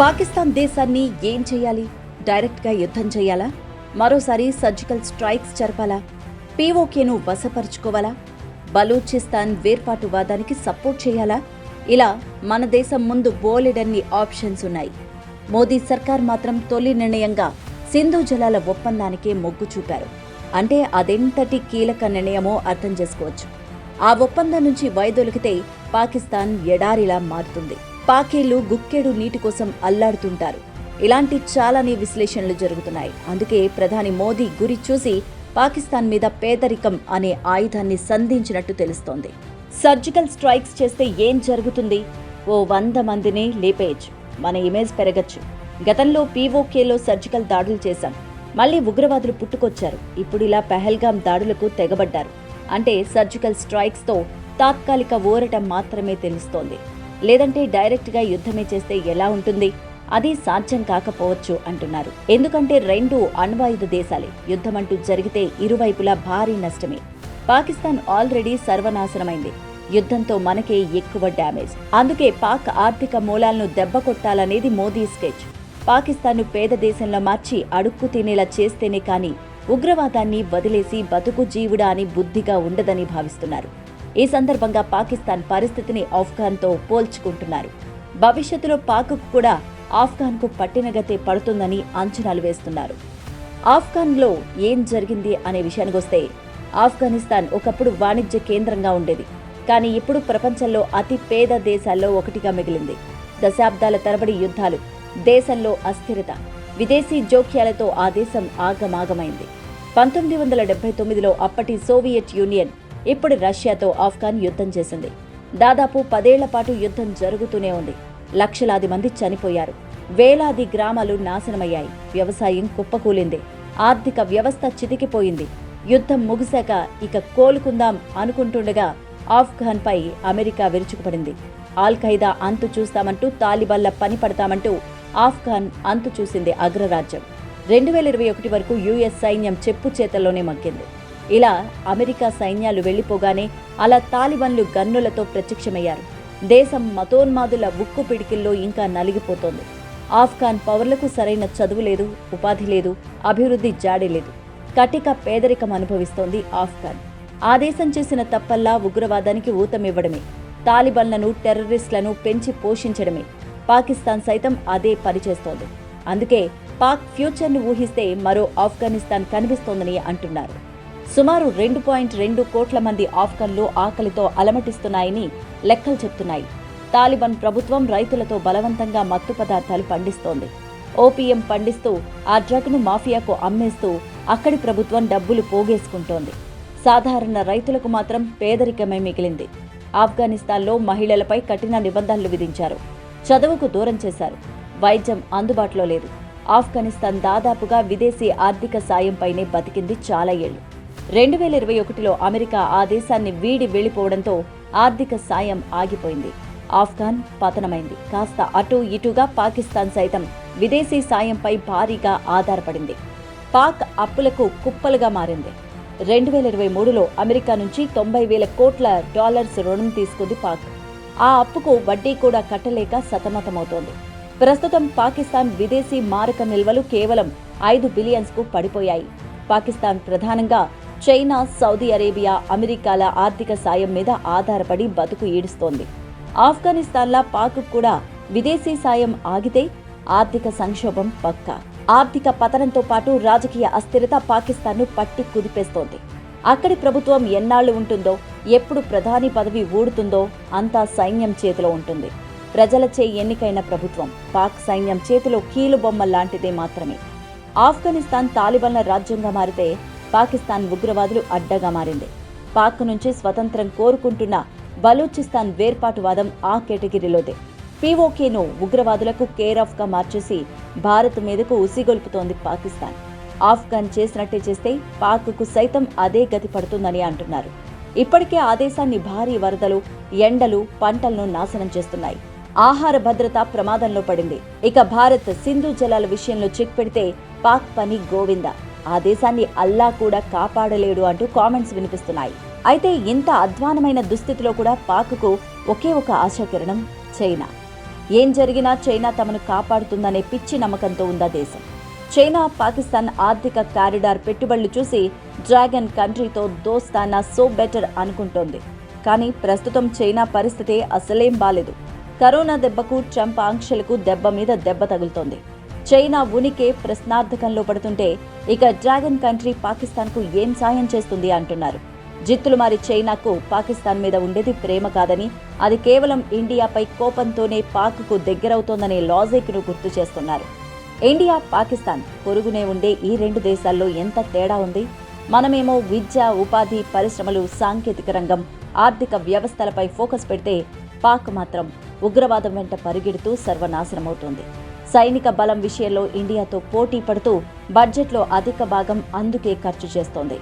పాకిస్తాన్ దేశాన్ని ఏం చేయాలి? డైరెక్ట్గా యుద్ధం చేయాలా? మరోసారి సర్జికల్ స్ట్రైక్స్ జరపాలా? పీఓకేను వశపరుచుకోవాలా? బలూచిస్తాన్ వేర్పాటువాదానికి సపోర్ట్ చేయాలా? ఇలా మన దేశం ముందు బోలెడన్ని ఆప్షన్స్ ఉన్నాయి. మోదీ సర్కార్ మాత్రం తొలి నిర్ణయంగా సింధు జలాల ఒప్పందానికే మొగ్గు చూపారు. అంటే అదెంతటి కీలక నిర్ణయమో అర్థం చేసుకోవచ్చు. ఆ ఒప్పందం నుంచి వైదొలికితే పాకిస్తాన్ ఎడారిలా మారుతుంది. పాకీళ్లు గుక్కెడు నీటి కోసం అల్లాడుతుంటారు. ఇలాంటి చాలానే విశ్లేషణలు జరుగుతున్నాయి. అందుకే ప్రధాని మోదీ గురి చూసి పాకిస్తాన్ మీద పేదరికం అనే ఆయుధాన్ని సంధించినట్టు తెలుస్తోంది. సర్జికల్ స్ట్రైక్స్ చేస్తే ఏం జరుగుతుంది? ఓ 100 మందిని లేపేయచ్చు, మన ఇమేజ్ పెరగచ్చు. గతంలో పీఓకేలో సర్జికల్ దాడులు చేశాం, మళ్లీ ఉగ్రవాదులు పుట్టుకొచ్చారు. ఇప్పుడు ఇలా పెహల్గాం దాడులకు తెగబడ్డారు. అంటే సర్జికల్ స్ట్రైక్స్తో తాత్కాలిక ఊరట మాత్రమే తెలుస్తోంది. లేదంటే డైరెక్ట్గా యుద్ధమే చేస్తే ఎలా ఉంటుంది? అది సాధ్యం కాకపోవచ్చు అంటున్నారు. ఎందుకంటే రెండు అణ్వాయుధ దేశాలే. యుద్ధమంటూ జరిగితే ఇరువైపులా భారీ నష్టమే. పాకిస్తాన్ ఆల్రెడీ సర్వనాశనమైంది. యుద్ధంతో మనకే ఎక్కువ డ్యామేజ్. అందుకే పాక్ ఆర్థిక మూలాలను దెబ్బకొట్టాలనేది మోదీ స్కెచ్. పాకిస్తాన్ను పేద దేశంలో మార్చి అడుక్కు తినేలా చేస్తేనే కానీ ఉగ్రవాదాన్ని వదిలేసి బతుకు జీవుడా అని బుద్ధిగా ఉండదని భావిస్తున్నారు. ఈ సందర్భంగా పాకిస్తాన్ పరిస్థితిని ఆఫ్ఘాన్తో పోల్చుకుంటున్నారు. భవిష్యత్తులో పాక్కు కూడా ఆఫ్ఘాన్కు పట్టినగతే పడుతుందని అంచనాలు వేస్తున్నారు. ఆఫ్ఘాన్లో ఏం జరిగింది అనే విషయానికొస్తే, ఆఫ్ఘనిస్తాన్ ఒకప్పుడు వాణిజ్య కేంద్రంగా ఉండేది. కానీ ఇప్పుడు ప్రపంచంలో అతి పేద దేశాల్లో ఒకటిగా మిగిలింది. దశాబ్దాల తరబడి యుద్ధాలు, దేశంలో అస్థిరత, విదేశీ జోక్యాలతో ఆ దేశం ఆగమాగమైంది. 1979లో అప్పటి సోవియట్ యూనియన్, ఇప్పుడు రష్యాతో ఆఫ్ఘాన్ యుద్ధం చేసింది. దాదాపు 10 ఏళ్ల పాటు యుద్ధం జరుగుతూనే ఉంది. లక్షలాది మంది చనిపోయారు. వేలాది గ్రామాలు నాశనమయ్యాయి. వ్యవసాయం కుప్పకూలింది. ఆర్థిక వ్యవస్థ చితికిపోయింది. యుద్ధం ముగిశాక ఇక కోలుకుందాం అనుకుంటుండగా ఆఫ్ఘాన్పై అమెరికా విరుచుకుపడింది. ఆల్ ఖైదా అంతు చూస్తామంటూ, తాలిబాన్ల పని పడతామంటూ ఆఫ్ఘాన్ అంతు చూసింది అగ్రరాజ్యం. 2021 వరకు యుఎస్ సైన్యం చెప్పు చేతల్లోనే మగ్గింది. ఇలా అమెరికా సైన్యాలు వెళ్లిపోగానే అలా తాలిబాన్లు గన్నులతో ప్రత్యక్షమయ్యారు. దేశం మతోన్మాదుల ఉక్కు పిడికిల్లో ఇంకా నలిగిపోతోంది. ఆఫ్ఘాన్ పౌరులకు సరైన చదువు లేదు, ఉపాధి లేదు, అభివృద్ధి జాడే లేదు. కటిక పేదరికం అనుభవిస్తోంది ఆఫ్ఘాన్. ఆ దేశం చేసిన తప్పల్లా ఉగ్రవాదానికి ఊతమివ్వడమే, తాలిబాన్లను, టెర్రరిస్టులను పెంచి పోషించడమే. పాకిస్తాన్ సైతం అదే పనిచేస్తోంది. అందుకే పాక్ ఫ్యూచర్ను ఊహిస్తే మరో ఆఫ్ఘనిస్తాన్ కనిపిస్తోందని అంటున్నారు. సుమారు 2.2 కోట్ల మంది ఆఫ్ఘన్లు ఆకలితో అలమటిస్తున్నాయని లెక్కలు చెప్తున్నాయి. తాలిబాన్ ప్రభుత్వం రైతులతో బలవంతంగా మత్తు పదార్థాలు పండిస్తోంది. ఓపీఎం పండిస్తూ ఆ డ్రగ్ను మాఫియాకు అమ్మేస్తూ అక్కడి ప్రభుత్వం డబ్బులు పోగేసుకుంటోంది. సాధారణ రైతులకు మాత్రం పేదరికమే మిగిలింది. ఆఫ్ఘనిస్తాన్లో మహిళలపై కఠిన నిబంధనలు విధించారు. చదువుకు దూరం చేశారు. వైద్యం అందుబాటులో లేదు. ఆఫ్ఘనిస్తాన్ దాదాపుగా విదేశీ ఆర్థిక సాయంపైనే బతికింది చాలా ఏళ్లు. 2021లో అమెరికా ఆ దేశాన్ని వీడి వెళ్లిపోవడంతో ఆర్థిక సాయం ఆగిపోయింది. ఆఫ్ఘాన్ పతనమైంది. కాస్త అటూ ఇటుగా పాకిస్తాన్ సైతం విదేశీ సాయంపై భారీగా ఆధారపడింది. పాక్ అప్పులకు కుప్పలుగా మారింది. 2023లో అమెరికా నుంచి $90,000 కోట్ల రుణం తీసుకుంది పాక్. ఆ అప్పుకు వడ్డీ కూడా కట్టలేక సతమతమవుతోంది. ప్రస్తుతం పాకిస్తాన్ విదేశీ మారక నిల్వలు కేవలం 5 బిలియన్స్కు పడిపోయాయి. పాకిస్తాన్ ప్రధానంగా చైనా, సౌదీ అరేబియా, అమెరికాల ఆర్థిక సాయం మీద ఆధారపడి బతుకు ఈడుస్తోంది. ఆఫ్ఘనిస్తాన్లా పాక్ కూడా విదేశీ సాయం ఆగితే ఆర్థిక సంక్షోభం పక్కా. ఆర్థిక పతనంతో పాటు రాజకీయ అస్థిరత పాకిస్తాన్ను పట్టి కుదిపేస్తోంది. అక్కడి ప్రభుత్వం ఎన్నాళ్లు ఉంటుందో, ఎప్పుడు ప్రధాని పదవి ఊడుతుందో అంతా సైన్యం చేతిలో ఉంటుంది. ప్రజలచే ఎన్నికైన ప్రభుత్వం పాక్ సైన్యం చేతిలో కీలుబొమ్మ లాంటిదే మాత్రమే. ఆఫ్ఘనిస్తాన్ తాలిబాన్ల రాజ్యంగా మారితే పాకిస్తాన్ ఉగ్రవాదులు అడ్డగా మారింది. పాక్ నుంచి స్వతంత్రం కోరుకుంటున్న బలూచిస్తాన్ వేర్పాటువాదం ఆ కేటగిరీలోదే. పీఓకేను ఉగ్రవాదులకు కేర్ ఆఫ్ గా మార్చేసి భారత్ మీదకు ఉసిగొల్పుతోంది పాకిస్తాన్. ఆఫ్ఘాన్ చేసినట్టే చేస్తే పాక్కు సైతం అదే గతి పడుతుందని అంటున్నారు. ఇప్పటికే ఆ దేశాన్ని భారీ వరదలు, ఎండలు, పంటలను నాశనం చేస్తున్నాయి. ఆహార భద్రత ప్రమాదంలో పడింది. ఇక భారత్ సింధు జలాల విషయంలో చెక్ పెడితే పాక్ పని గోవింద. ఆ దేశాన్ని అల్లా కూడా కాపాడలేడు అంటూ కామెంట్స్ వినిపిస్తున్నాయి. అయితే ఇంత అధ్వానమైన దుస్థితిలో కూడా పాక్కు ఒకే ఒక ఆశాకిరణం, చైనా. ఏం జరిగినా చైనా తమను కాపాడుతుందనే పిచ్చి నమ్మకంతో ఉందా దేశం. చైనా పాకిస్తాన్ ఆర్థిక కారిడార్ పెట్టుబడులు చూసి డ్రాగన్ కంట్రీతో దోస్తానా సో బెటర్ అనుకుంటోంది. కానీ ప్రస్తుతం చైనా పరిస్థితి అసలేం బాలేదు. కరోనా దెబ్బకు, ట్రంప్ ఆంక్షలకు దెబ్బ మీద దెబ్బ తగులుతోంది. చైనా ఉనికి ప్రశ్నార్థకంలో పడుతుంటే ఇక డ్రాగన్ కంట్రీ పాకిస్తాన్కు ఏం సాయం చేస్తుంది అంటున్నారు. జిత్తులు మారి చైనాకు పాకిస్తాన్ మీద ఉండేది ప్రేమ కాదని, అది కేవలం ఇండియాపై కోపంతోనే పాక్కు దగ్గరవుతోందనే లాజిక్ను గుర్తు చేస్తున్నారు. ఇండియా, పాకిస్తాన్ పొరుగునే ఉండే ఈ రెండు దేశాల్లో ఎంత తేడా ఉంది. మనమేమో విద్య, ఉపాధి, పరిశ్రమలు, సాంకేతిక రంగం, ఆర్థిక వ్యవస్థలపై ఫోకస్ పెడితే పాక్ మాత్రం ఉగ్రవాదం వెంట పరిగెడుతూ సర్వనాశనమవుతోంది. సైనిక బలం విషయంలో ఇండియాతో పోటీ పడుతూ బడ్జెట్లో అధిక భాగం అందుకే ఖర్చు చేస్తోంది.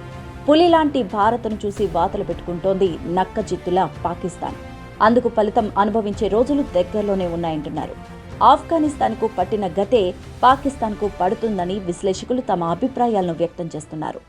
పులిలాంటి భారత్ను చూసి వాతలు పెట్టుకుంటోంది నక్కజిత్తులా పాకిస్తాన్. అందుకు ఫలితం అనుభవించే రోజులు దగ్గరలోనే ఉన్నాయంటున్నారు. ఆఫ్ఘనిస్తాన్కు పట్టిన గతే పాకిస్తాన్కు పడుతుందని విశ్లేషకులు తమ అభిప్రాయాలను వ్యక్తం చేస్తున్నారు.